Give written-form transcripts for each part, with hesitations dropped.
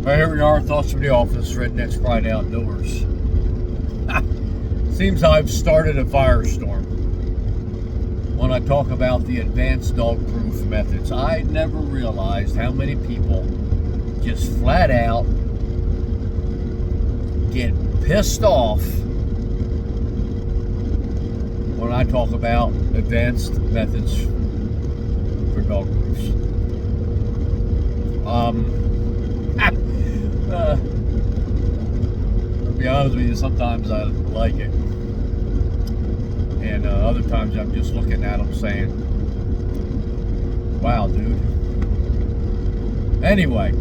Right, here we are, thoughts from the office, Redneck's Friday Outdoors. Seems I've started a firestorm when I talk about the advanced dog-proof methods. I never realized how many people just flat out get pissed off when I talk about advanced methods for dog proofs. To be honest with you, sometimes I like it, and other times I'm just looking at them saying, wow, dude. Anyway,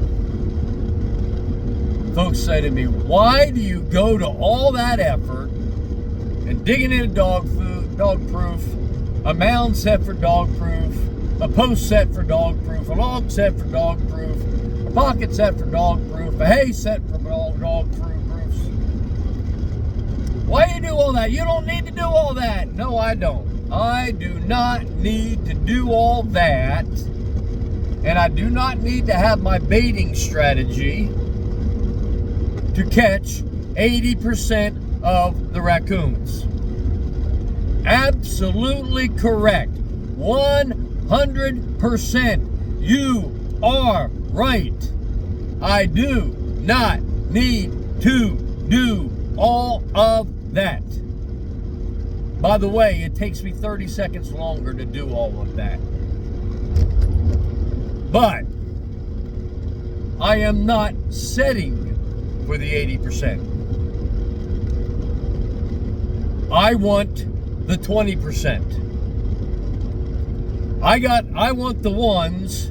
folks say to me, why do you go to all that effort and digging into dog food, dog proof, a mound set for dog proof, a post set for dog proof, a log set for dog proof, a pocket set for dog proof, a hay set for dog proofs? Why do you do all that? You don't need to do all that. No, I don't. I do not need to do all that. And I do not need to have my baiting strategy to catch 80% of the raccoons. Absolutely correct. 100%. You are right. I do not need to do all of that. By the way, it takes me 30 seconds longer to do all of that. But I am not setting for the 80%. I want the 20%. I want the ones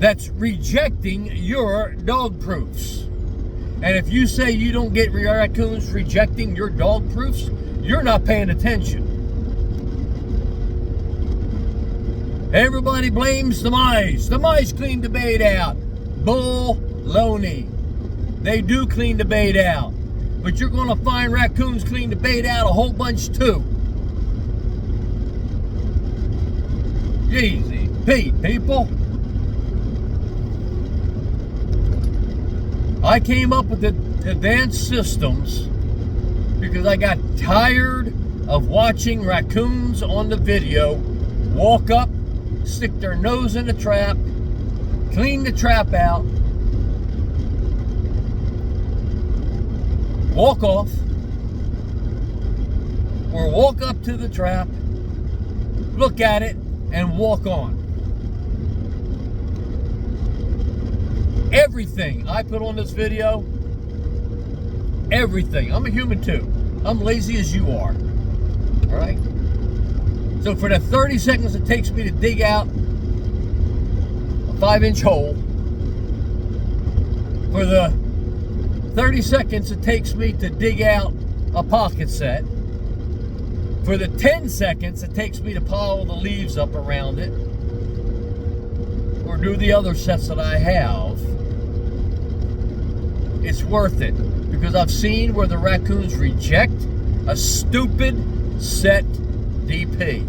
that's rejecting your dog proofs. And if you say you don't get raccoons rejecting your dog proofs, you're not paying attention. Everybody blames the mice. The mice clean the bait out. Bull-loney. They do clean the bait out. But you're going to find raccoons clean the bait out a whole bunch too. Easy Pete, people. I came up with the advanced systems because I got tired of watching raccoons on the video walk up, stick their nose in the trap, clean the trap out, walk off, or walk up to the trap, look at it, and walk on. Everything I put on this video, everything. I'm a human too. I'm lazy as you are. All right? So for the 30 seconds it takes me to dig out a 5-inch hole, for the 30 seconds it takes me to dig out a pocket set, for the 10 seconds it takes me to pile the leaves up around it, or do the other sets that I have, it's worth it. Because I've seen where the raccoons reject a stupid set DP.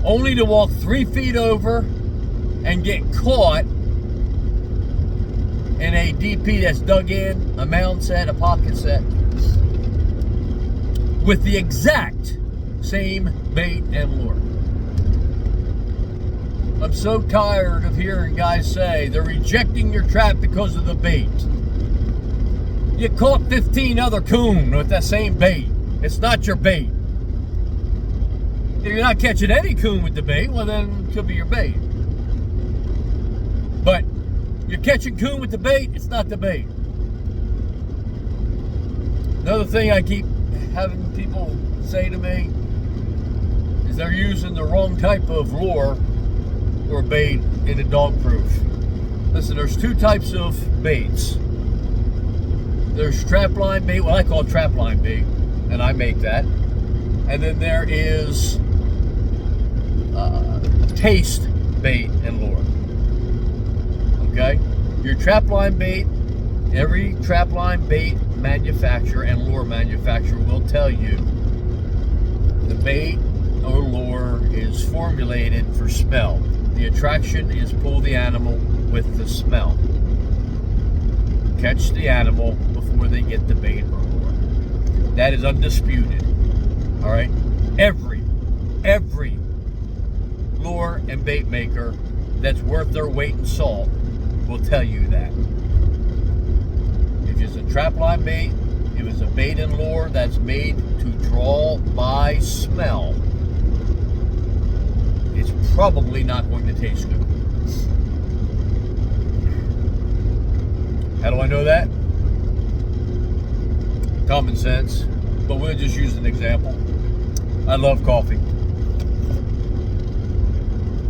Only to walk 3 feet over and get caught in a DP that's dug in, a mound set, a pocket set, with the exact same bait and lure. I'm so tired of hearing guys say they're rejecting your trap because of the bait. You caught 15 other coon with that same bait. It's not your bait. If you're not catching any coon with the bait, well then it could be your bait. But you're catching coon with the bait, it's not the bait. Another thing I keep having people say to me is they're using the wrong type of lure or bait in a dog proof. Listen, there's 2 types of baits. There's trapline bait, what I call trapline bait, and I make that. And then there is taste bait and lure. Okay? Your trapline bait, every trapline bait manufacturer and lure manufacturer will tell you the bait or lure is formulated for smell. The attraction is pull the animal with the smell. catch the animal before they get the bait or lure. That is undisputed. All right? Every lure and bait maker that's worth their weight in salt will tell you that. If it's a trapline bait, if it's a bait and lure that's made to draw by smell, it's probably not going to taste good. How do I know that? Common sense, but we'll just use an example. I love coffee.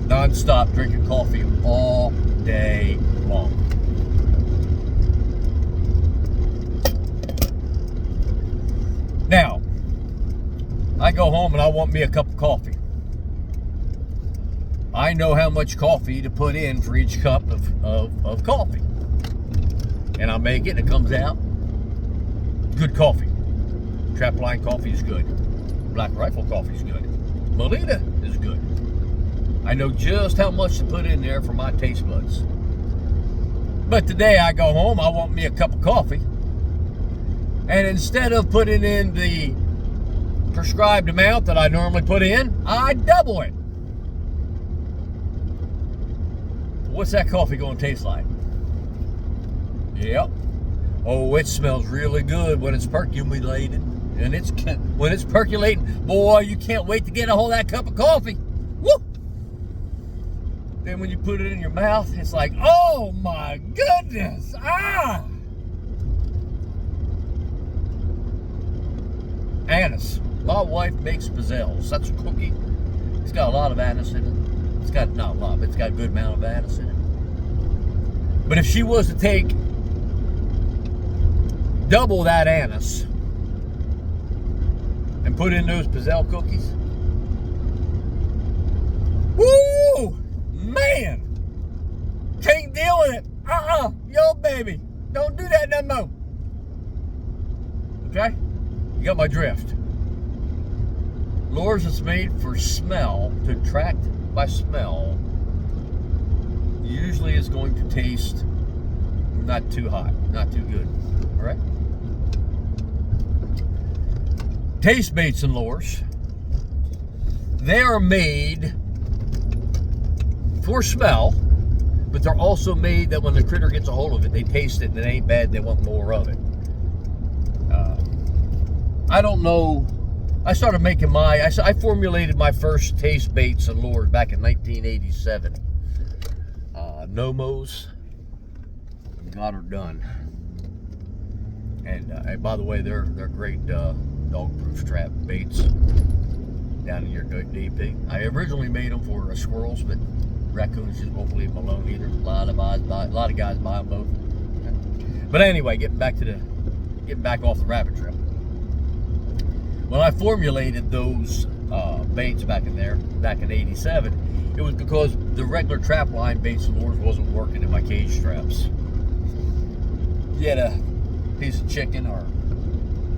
Non-stop drinking coffee all day long. Now, I go home and I want me a cup of coffee. I know how much coffee to put in for each cup of coffee. And I make it, and it comes out good coffee. Trapline coffee is good. Black Rifle coffee is good. Melita is good. I know just how much to put in there for my taste buds. But today I go home, I want me a cup of coffee. And instead of putting in the prescribed amount that I normally put in, I double it. What's that coffee going to taste like? Yep. Oh, it smells really good when it's percolated. And when it's percolating, boy, you can't wait to get a hold of that cup of coffee. Woo! Then when you put it in your mouth, it's like, oh my goodness! Ah! Anise. My wife makes pizzelles. That's a cookie. It's got a lot of anise in it. It's got, not a lot, but it's got a good amount of anise in it. But if she was to take double that anise and put in those pizzelle cookies, woo! Man! Can't deal with it. Yo, baby. Don't do that no more. Okay? You got my drift. Lures is made for smell, to attract by smell. Usually it's going to taste not too hot, not too good. All right? Taste baits and lures, they are made for smell, but they're also made that when the critter gets a hold of it, they taste it and it ain't bad, they want more of it. I don't know. I started making I formulated my first taste baits and lures back in 1987. Nomos got her done. And by the way, they're great dog-proof trap baits down in your DP. I originally made them for squirrels, but raccoons just won't leave them alone either. A lot of guys buy them both. But anyway, getting back off the rabbit trail. When I formulated those baits back in '87, it was because the regular trap line baits and lures wasn't working in my cage traps. You had a piece of chicken or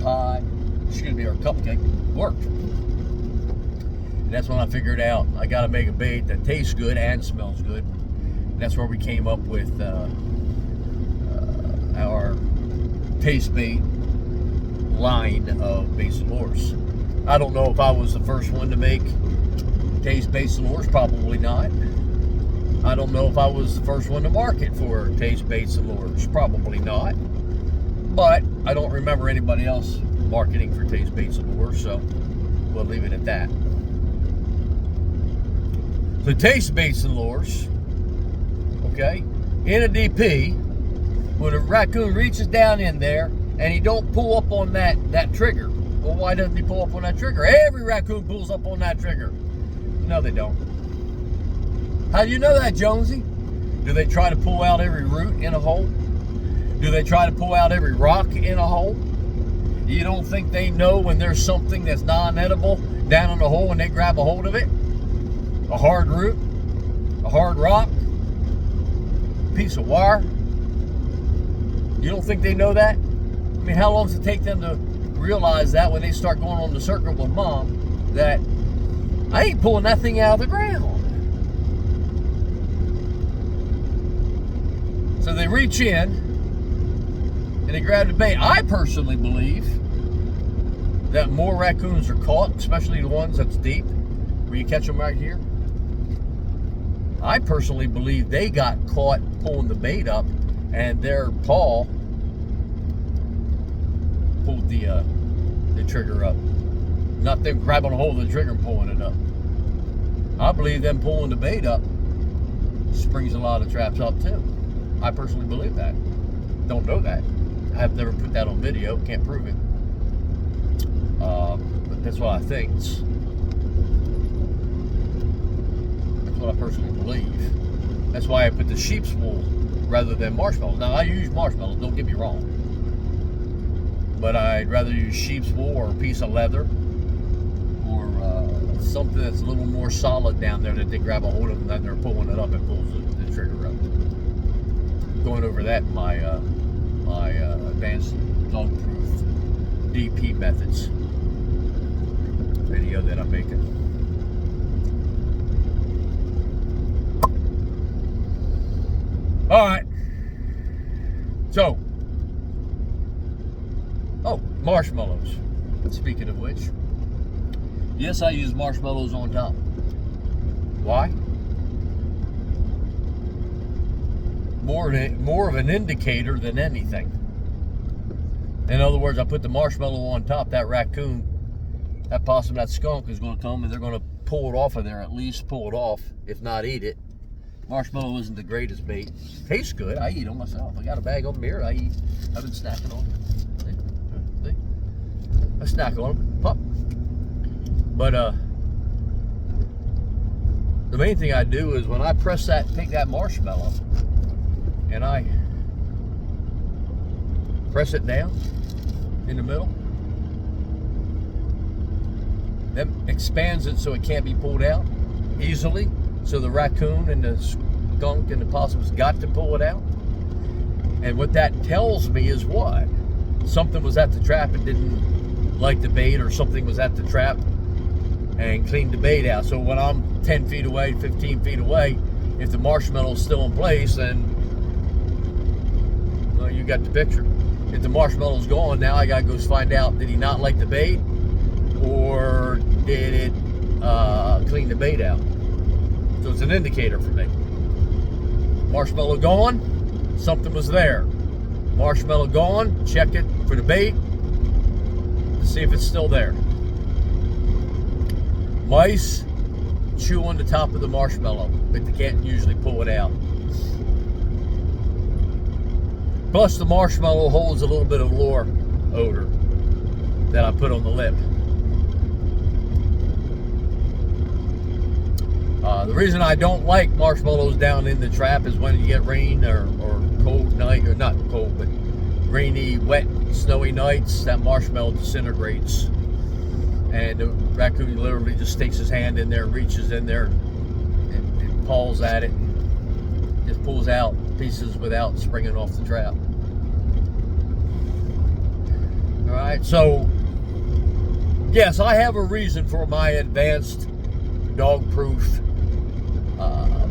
pie, or cupcake, worked. And that's when I figured out I got to make a bait that tastes good and smells good. And that's where we came up with our taste bait line of baits and lures. I don't know if I was the first one to make taste baits and lures, probably not. I don't know if I was the first one to market for taste baits and lures, probably not. But I don't remember anybody else marketing for taste baits and lures, so we'll leave it at that. The taste baits and lures, okay, in a DP, when a raccoon reaches down in there and he don't pull up on that trigger. Well, why doesn't he pull up on that trigger? Every raccoon pulls up on that trigger. No, they don't. How do you know that, Jonesy? Do they try to pull out every root in a hole? Do they try to pull out every rock in a hole? You don't think they know when there's something that's non-edible down in the hole and they grab a hold of it? A hard root? A hard rock? A piece of wire? You don't think they know that? I mean, how long does it take them to realize that when they start going on the circuit with mom, that I ain't pulling that thing out of the ground? So they reach in and they grab the bait. I personally believe that more raccoons are caught, especially the ones that's deep, where you catch them right here. I personally believe they got caught pulling the bait up, and their paw pulled the trigger up. Not them grabbing a hold of the trigger and pulling it up. I believe them pulling the bait up springs a lot of traps up too. I personally believe that. Don't know that. I've never put that on video. Can't prove it. But that's what I think. That's what I personally believe. That's why I put the sheep's wool rather than marshmallows. Now, I use marshmallows, don't get me wrong. But I'd rather use sheep's wool or a piece of leather or something that's a little more solid down there that they grab a hold of and then they're pulling it up and pulls the trigger up. Going over that in my advanced dog-proof DP methods video that I'm making. All right. So, marshmallows. Speaking of which, yes, I use marshmallows on top. Why? More of an indicator than anything. In other words, I put the marshmallow on top. That raccoon, that possum, that skunk is going to come and they're going to pull it off of there. At least pull it off, if not eat it. Marshmallow isn't the greatest bait. Tastes good. I eat them myself. I got a bag of them here. I've been snacking on them. See? I snack on them. Pop. But the main thing I do is when I take that marshmallow and I press it down in the middle, that expands it so it can't be pulled out easily. So the raccoon and the skunk and the possum's got to pull it out. And what that tells me is what? Something was at the trap and didn't like the bait, or something was at the trap and cleaned the bait out. So when I'm 10 feet away, 15 feet away, if the marshmallow's still in place, then well, you got the picture. If the marshmallow's gone, now I gotta go find out, did he not like the bait, or did it clean the bait out? So it's an indicator for me. Marshmallow gone, something was there. Marshmallow gone, check it for the bait to see if it's still there. Mice chew on the top of the marshmallow, but they can't usually pull it out. Plus the marshmallow holds a little bit of lure odor that I put on the lip. The reason I don't like marshmallows down in the trap is when you get rain or cold night, or not cold, but rainy, wet, snowy nights, that marshmallow disintegrates. And the raccoon literally just sticks his hand in there, reaches in there, and paws at it, and just pulls out pieces without springing off the trap. All right, so yes, I have a reason for my advanced dog-proof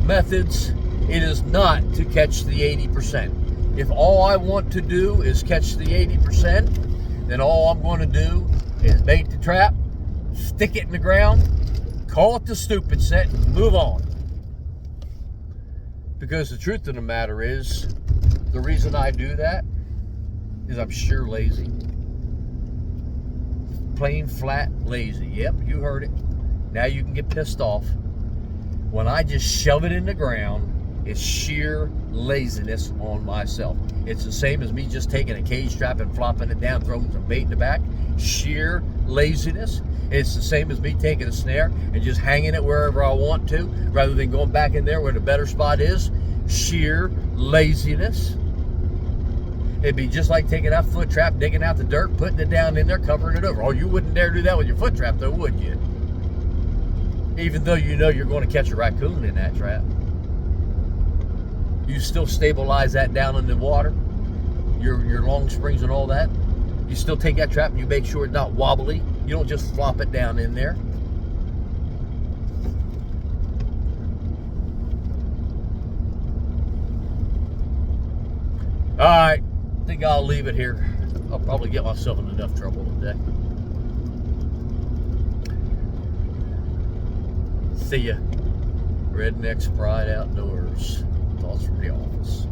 methods. It is not to catch the 80%. If all I want to do is catch the 80%, then all I'm going to do is bait the trap, stick it in the ground, call it the stupid set, and move on. Because the truth of the matter is, the reason I do that is I'm sure lazy. Plain flat lazy. Yep, you heard it. Now you can get pissed off. When I just shove it in the ground, it's sheer laziness on myself. It's the same as me just taking a cage trap and flopping it down, throwing some bait in the back. Sheer laziness. It's the same as me taking a snare and just hanging it wherever I want to, rather than going back in there where the better spot is. Sheer laziness. It'd be just like taking that foot trap, digging out the dirt, putting it down in there, covering it over. Oh, you wouldn't dare do that with your foot trap though, would you? Even though you know you're going to catch a raccoon in that trap. You still stabilize that down in the water, your long springs and all that. You still take that trap and you make sure it's not wobbly. You don't just flop it down in there. All right, I think I'll leave it here. I'll probably get myself in enough trouble today. See ya. Redneck's Pride Outdoors. Thoughts from the office.